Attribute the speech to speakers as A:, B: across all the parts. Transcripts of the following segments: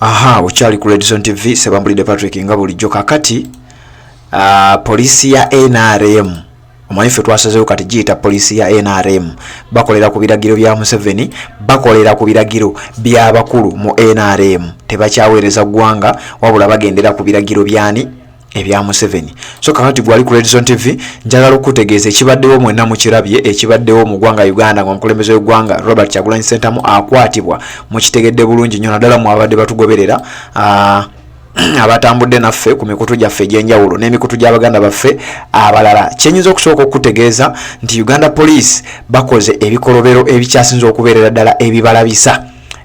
A: Aha, ukyali ku Redison TV Sebambulide Patrick nga bulijjo kakati polisi ya NRM omwaife twasazeewo kati giyita polisi ya NRM bakolera ku biragiro bya Museveni, bakolera ku biragiro by'abakulu mu NRM, tebakyaweereza ggwanga wabula bagendera ku biragiro byani ebya Museveni. So kakati gwali ku Redison TV njagala okutegeeza ekibaddewo mwenna mu kirabye, ekibaddewo mu ggwanga Uganda ng'omukulembeze w'eggwanga Robert Kyagulanyi Ssentamu akwatibwa mu kitegedde bulungi nnyo naddala mu abadde batugoberera abatambudde naffe ku mikutu gyaffe egy'enjawulo n'emikutu gy'Abaganda baffe abalala. Kyenyinza okusooka okutegeeza nti Uganda Police bakoze ebikolobero ebikyasinza okubeerera ddala ebibalabisa,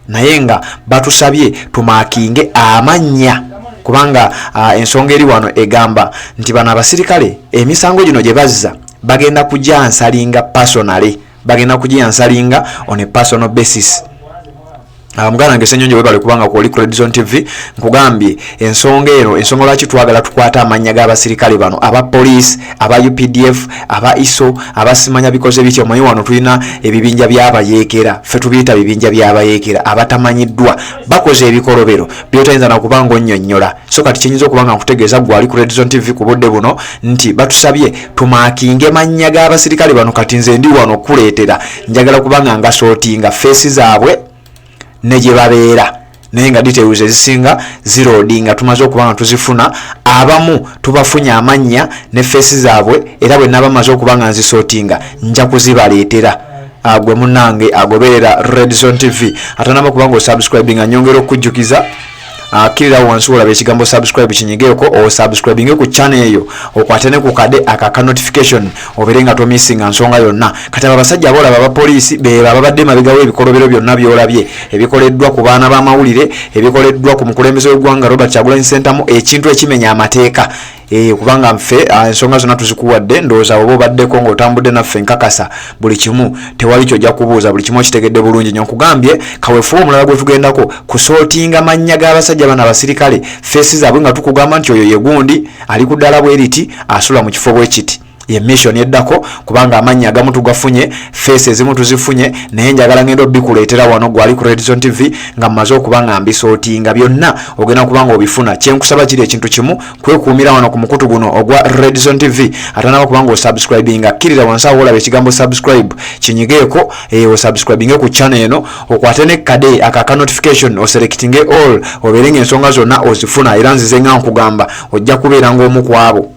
A: naye nga batusabye tumaakinge amannya kubanga ensonga eri wano egamba nti bano abasirikale emisango gino gye bazza bagenda kugyansalinga personally, bagenda kugyansalinga on a personal basis. Muganda nge Ssenyonjo webale kubanga ku oli ku Redison TV nkugambye ensonga eno, ensonga lwaki twagala tukwata amanya g'abasirikale bano aba police, aba UPDF, aba ISO, abasimanya bikoze bityo. Omanyi wano tulina ebibinja by'abayeekera, ffe tubiyita bibinja by'abayeekera abatamanyiddwa, bakoze ebikolobero byotayinza nakubanga onnyonnyola. So kati kiyinza okubanga nkutegeeza gwali ku Redison TV ku budde buno nti batusabye tumaakinge mannya g'abasirikale bano. Kati nze ndi wano okuleetera, njagala kubanga nga sootinga feesi zaabwe ne gye babeera, naye nga details ezisinga zirodi nga tumaze okubanga tuzifuna. Abamu tubafunye amannya ne feesi zaabwe, era bwe nabamaze okubanga nzisootinga nja kuzibaleetera. Gwe munnange agoberera Redison TV atanaba kubanga osubscribinga, nyongera okujjukiza kirira wansi olaba ekigambo subscribe kinyigeeko o subscribinge ku channel eyo, okwate ne ku kade akaka notification obere nga tomissinga nsonga yonna. Kati abasajja abolaba aba police be babadde mabigawo ebikolobero byonna byolabye ebikoleddwa ku baana b'amawulire, ebikoleddwa ku mukulembeze w'eggwanga Robert Kyagulanyi Ssentamu, ekintu ekimenya amateeka. Kubanga mfe ensonga zonna tuzikuwadde, ndowooza oba obaddeko ng'otambudde naffe nkakasa buli kimu tewali kyojja kubuuza, buli kimu okitegedde bulungi nnyo. Nkugambye kaweefuba omulala gwe tugendako kusootinga mannya g'abasajja bano abasirikale, feesi zaabwe nga tukugamba nti oyo ye gundi ali ku ddala bwe riti asula mu kifo bwe kiti. Ye mission eddako kubanga amannya agamu tugafunye, feesi ezimu tuzifunye, naye njagala ngenda obikuleetera wano gwali ku Redison TV nga mmaze okubanga mbisootinga byonna ogenda kubanga obifuna. Kyenkusaba kiri ekintu kimu, kwekuumira wano ku mukutu guno ogwa Redison TV atanaba kubanga osubscribinga, kirira wansi awo olaba ekigambo subscribe kinyigeeko, osubscribinge ku channel eno, okwate ne kade akaka notification oselectinge all, obeere ng'ensonga zonna ozifuna. Era nzize nga nkugamba ojja kubeera ng'omu ku abo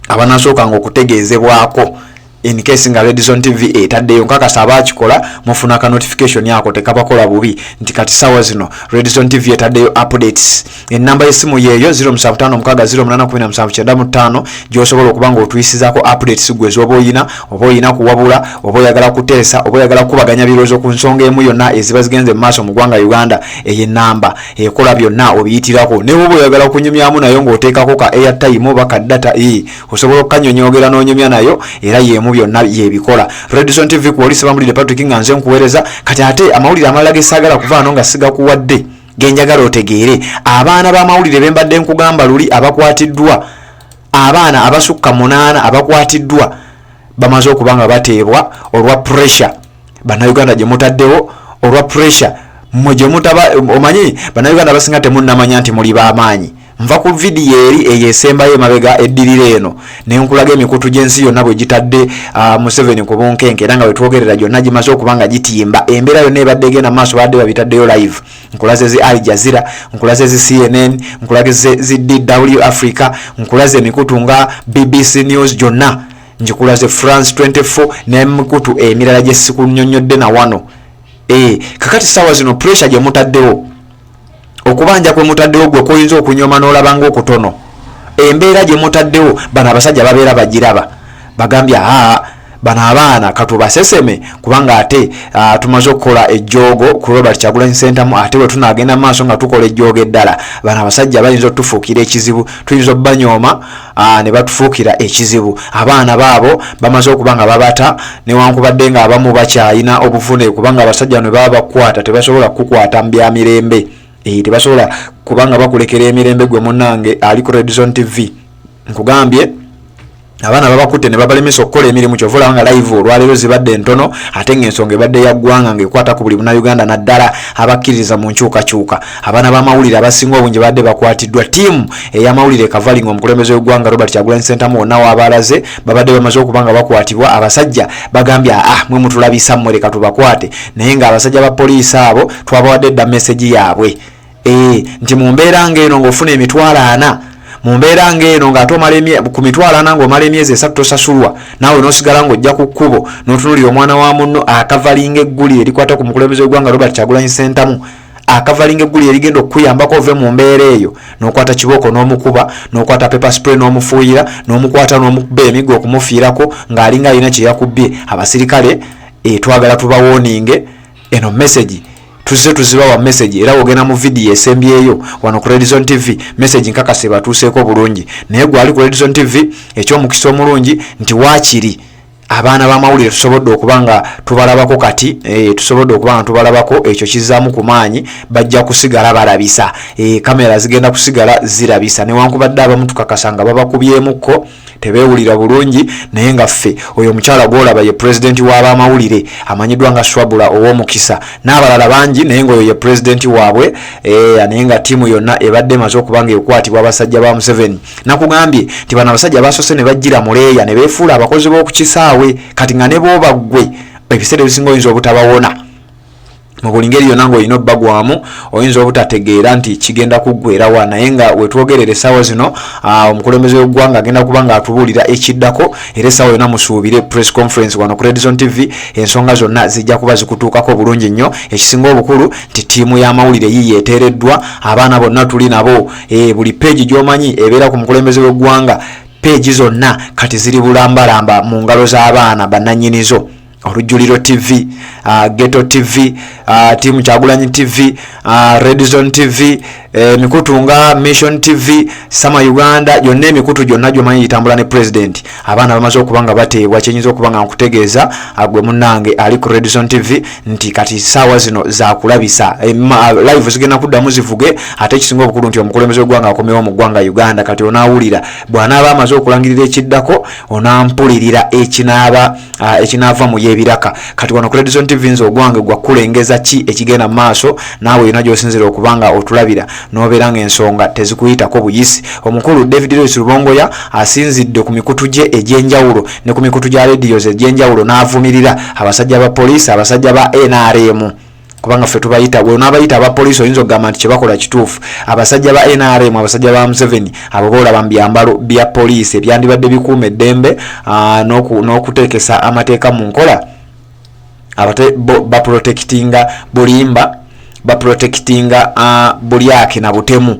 A: abanasooka nga okutegeezebwako in case nga Redison TV etaddeyo nkakasa abakikola mufuna ka notification yako tekabakola bubi nti kati sawa zino Redison TV etaddeyo updates. Enamba y'essimu yeeyo 0756081795 gy'osobola okubanga otuyisizaako updates gwe z'oba oyina, oba oyina kuwabula, oba oyagala kuteesa, oba oyagala kubaganya birowoozo ku nsonga emu yonna eziba zigenze mu maaso mu ggwanga Uganda. Eyo ennamba ekola byonna obiyitirako, ne bw'oba oyagala okunyumyamu nayo ng'oteekako ka airtime oba ka data osobola okukanyonyogera n'onyumya nayo, era yemu byonna yebikola. Redison TV kuwali Sebambulide Patrick nga nze nkuweereza. Kati ate amawulire amalala gesaagala kuvaano nga sigakuwadde genjagala otegeere. Abaana b'amawulire be mbadde nkugamba luli abakwatiddwa, abaana abasukka 8 abakwatiddwa bamaze okubanga bateebwa olwa pressure bannayuganda gye mutaddewo, olwa pressure mmwe gye mutaba. Omanyi bannayuganda basinga temunnamanya nti muli b'amaanyi. Nva ku video eri eyesembayo emabega eddirira eno ne nkulaga emikutu gy'ensi yonna bwe gitadde Museveni ku bunkenke, era nga wetwogerera gyonna gimaze okubanga gitimba. Embeera yonna ebadde egenda maaso badde babitaddeyo live. Nkulaze zi Al Jazeera, nkulaze zi CNN, nkulaze zi DW Africa, nkulaze emikutu nga BBC News gyonna, njikulaze France 24 n'emikutu emirala gye sikunnyonnyodde na wano. Kakati sawa zino pressure gye mutaddewo, okubanja kwe mutaddewo gwe koyinza okunyoma n'olabanga okutono. Embeera gye mutaddewo bano abasajja babeera bagiraba, bagambye bano abaana katubaseseme kubanga ate tumaze okukola ejjoogo ku Robert Kyagulanyi Ssentamu, ate bwe tunaagenda maaso nga tukola ejjoogo eddala bano abasajja bayinza otufuukira ekizibu, tuyinza obbanyooma ne batufuukira ekizibu. Abaana baabo bamaze okubanga babata newankubadde nga abamu bakyayina obuvune kubanga abasajja ne baba bakwata tebasobola kukwata mu bya mirembe. Tebasobola kubanga bakulekera emirembe gwe munnange ali ku Redison TV. Nkugambye abana babakutte ne babalemesa okukola emirimu kyovula nga live olwaleero zibadde entono ate ng'ensonga ebadde yaggwanga ng'ekwata ku buli Munnayuganda naddala abakkiririza mu nkyukakyuka. Abaana b'amawulire abasinga obungi badde bakwatiddwa. Ttiimu ey'amawulire Kavalinga omukulembeze w'eggwanga Robert Kyagulanyi Ssentamu wonna w'abalaze babadde bamaze okuba nga bakwatibwa. Abasajja bagambye mwe mutulabisa mmwe leka tubakwate, naye ng'abasajja ba poliisi abo twabawadde dda meseji yaabwe nti mu mbeera ng'eno ng'ofuna emitwalo 4 mu mbeera ng'eno ng'ate omala ku mitwalo 4 ng'omala emyezi 3 tosasulwa, naawe n'osigala ng'ojja ku kkubo n'otunuulira omwana wa munno akavalinga egguli erikwata ku mukulembeze w'eggwanga Robert Kyagulanyi Ssentamu, akavalinga egguli erigenda okukuyambako ove mu mbeera eyo, n'okwata kibooko n'omukuba, n'okwata pepper spray n'omufuuyira, n'omukwata n'omukuba emiggo okumufiirako ng'alinga alina kye yakubbye. Abasirikale twagala tubawoninge eno message tuziba wa message era ogenda mu video esembyeyo wano ku Redison TV message nkakase batuuseeko bulungi, naye gwali ku Redison TV ekyomukisa omulungi nti waakiri abaana b'amawulire tusobodde okubanga tubalabako kati tusobodde okubanga tubalabako ekyo kizaamu ku maanyi, bajja kusigala balabisa kamera zigenda kusigala zirabisa newankubadde abamu tukakasa nga babakubyemukko tebeewulira bulungi, naye nga ffe oyo omukyala gwolaba ye pulezidenti w'abamawulire amanyiddwa nga Swabula ow'omukisa n'abalala bangi, naye ng'oyo ye pulezidenti waabwe naye nga ttiimu yonna ebadde emaze okuba nga ekwatibwa abasajja ba Museveni. Nakugambye nti bano abasajja baasose ne bajjira muleeya ne beefuula abakozi b'okukisaawe, kati nga ne booba ggwe ebiseera ebisinga oyinza obutabawona mu buli ngeri yonna ng'olina obbagwamu, oyinza obutategeera nti kigenda kuggweerawa, naye nga wetwogerera essaawa zino omukulembeze w'eggwanga agenda kuba nga atubuulira ekiddako, era essaawa yonna musuubire press conference wano ku Redison TV, ensonga zonna zijja kuba zikutuukako bulungi nnyo. Ekisinga obukulu nti ttiimu y'amawulire yiye eteereddwa, abaana bonna tuli nabo, buli peegi gy'omanyi ebeera ku mukulembeze w'eggwanga, peegi zonna kati ziri bulambalamba mu ngalo z'abaana bannannyinizo. Olujjuliro TV, Ghetto TV, Tiimu Kyagulanyi TV, Redison TV, mikutu nga Mission TV, Sama Uganda, yonna emikutu gyonna gy'omanyi itambula ne president. Abaana bamaze okuba nga bateebwa, kyenyinza okuba nga nkutegeeza gwe munnange ali ku Redison TV nti kati ssaawa zino zakulabisa live zigenda kuddamu zivuge, ate ekisinga obukulu nti omukulembeze w'eggwanga akomewo mu ggwanga Uganda. Kati onaawulira bw'anaaba amaze okulangirira ekiddako, onampulirira ekinaava mu y'ebiraka. Kati wano ku Redison TV nze ogwange gwakulengeza ki ekigenda mu maaso, naawe yonna gy'osinzira okubanga otulabira n'obeera ng'ensonga tezikuyitako buyisi. Omukulu David Lewis Rubongoya asinzidde ku mikutu gye egy'enjawulo ne ku mikutu gya radios egy'enjawulo n'avumirira abasajja ba poliisi, abasajja ba NRM, kubanga ffe tubayita bwe onaabayita aba poliisi oyinza okugamba nti kyebakola kituufu. Abasajja ba NRM, abasajja ba Museveni, abo boolaba mu byambalo bya poliisi ebyandibadde bikuuma eddembe n'okuteekesa amateeka mu nkola, baprotectinga bulimba, baprotectinga bulyake na butemu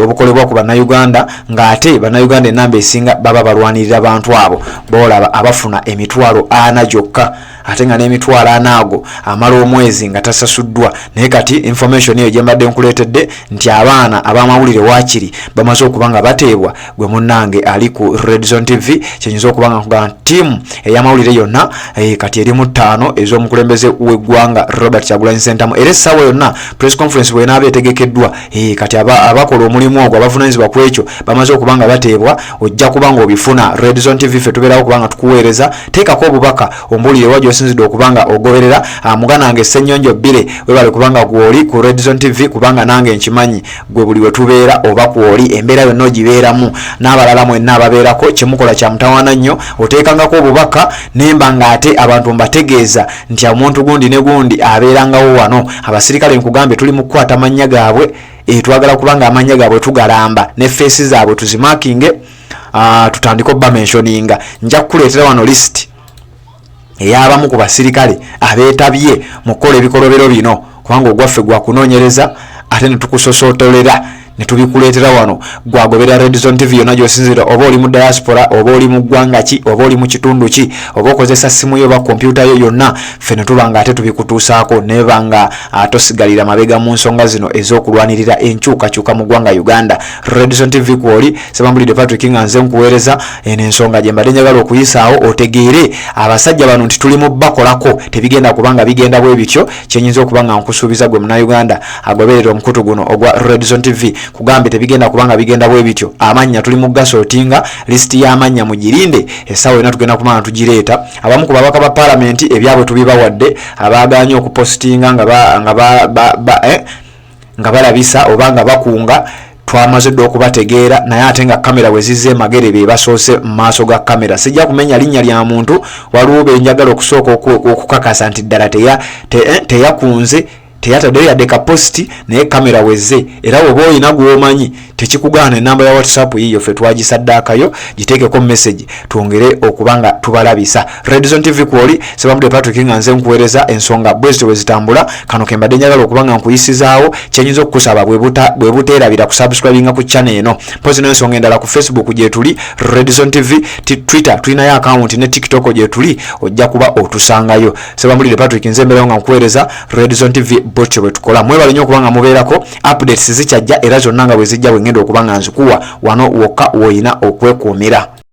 A: obukolebwa ku bannayuganda, ng'ate bannayuganda enamba esinga baba balwanirira abantu abo boolaba abafuna emitwalo 4 gyokka, ate nga n'emitwalo 4 ago amala omwezi nga tasasuddwa. Naye kati information eyo gye mbadde nkuleetedde nti abaana ab'amawulire waakiri bamaze okuba nga bateebwa, gwe munnange ali ku Redison TV, kyenyinza okuba nga nkugamba ttiimu ey'amawulire yonna kati eri mu 5 ez'omukulembeze w'eggwanga Robert Kyagulanyi Ssentamu. Era essaawa yonna press conference bw'enaaba etegekeddwa, kati abakola omulimu ogwo abavunaanyizibwa ku ekyo bamaze okuba nga bateebwa, ojja kuba nga obifuna. Redison TV ffe tubeerawo okuba nga tukuweereza, teekako obubaka ombuulire wa gy'osinzidde okuba nga ogoberera. Muganange Ssennyonjo Bbire webale kubanga gw'oli ku Redison TV, kubanga nange nkimanyi gwe buli we tubeera oba kw'oli embeera yonna ogibeeramu, n'abalala mwenna ababeerako kyemukola kya mutawaana nnyo, oteekangako obubaka nemba ng'ate abantu mbategeeza nti omuntu gundi ne gundi abeerangawo wano. Abasirikale nkugambye tuli mu kukwata amannya gaabwe, twagala kubanga amannya gaabwe tugalamba ne feesi zaabwe tuzimakinge, tutandika obba mentioninga. Nja kukuleetera wano list ey'abamu ku basirikale abeetabye mu kukola ebikolobero bino, kubanga ogwaffe gwa kunoonyereza ate ne tukusosootolera ne tubikuleetera wano. Gwagobera Redison TV yonna gy'osinzira, oba oli mu diaspora, oba oli mu ggwanga ki, oba oli mu kitundu ki, oba okozesa simu yo oba kompyuta yo yonna, ffe ne tuba nga ate tubikutuusaako neba nga tosigalira mabega mu nsonga zino ez'okulwanirira enkyukakyuka mu ggwanga Uganda. Redison TV kw'oli Sebambulidde Patrick nga nze nkuweereza eno ensonga gye mbadde njagala okuyisaawo otegeere abasajja bano nti tuli mu bakolako, tebigenda kubanga bigenda bwe bityo. Kyenyinza okuba nga nkusuubiza gwe Munnayuganda agoberera omukutu guno ogwa Redison TV kugambe tebigenda kubanga bigenda bwe bityo amanya tuli mu gasotinga list ya amanya mujirinde esawe na tugenda kumana tujireeta abamu ku babaka ba parliament ebyabwe tubibawadde abaganye okupostinga nga balabisa obanga bakunga twamaze ddo okubategeera naye ate nga kamera wezizze magere be basoose mu maaso ga kamera sijja kumenya linnya lya muntu waliwo benjagala okusooka okukakasa nti ddala teyakunze teyataddeyo yadde kapositi naye kamera wezze era oba oyina gw'omanyi tekikugaana enamba ya whatsapp yiyo ffe twagisaddaakayo giteekeko message twongere okubanga tubalabisa. Redzone TV kwoli Sebamudde Patrick nga nze nkuweereza ensonga bwezito bwe zitambula kano ke mbadde njagala okubanga nkuyisizaawo kyenyinza okukusaba bwe buteerabira ku subscribinga ku channel eno mpozi n'ensonga endala ku Facebook gye tuli Redzone TV, Twitter tulinayo account ne TikTok gye tuli ojja kuba otusangayo. Sebamudde Patrick nze mbeerawo nga nkuweereza Redzone TV bwetyo bwe tukola mwebale nnyo okubanga mubeerako updates zikyajja era zonna nga bwe zijja bwe ngenda okubanga nzikuwa wano wokka woyina okwekuumira.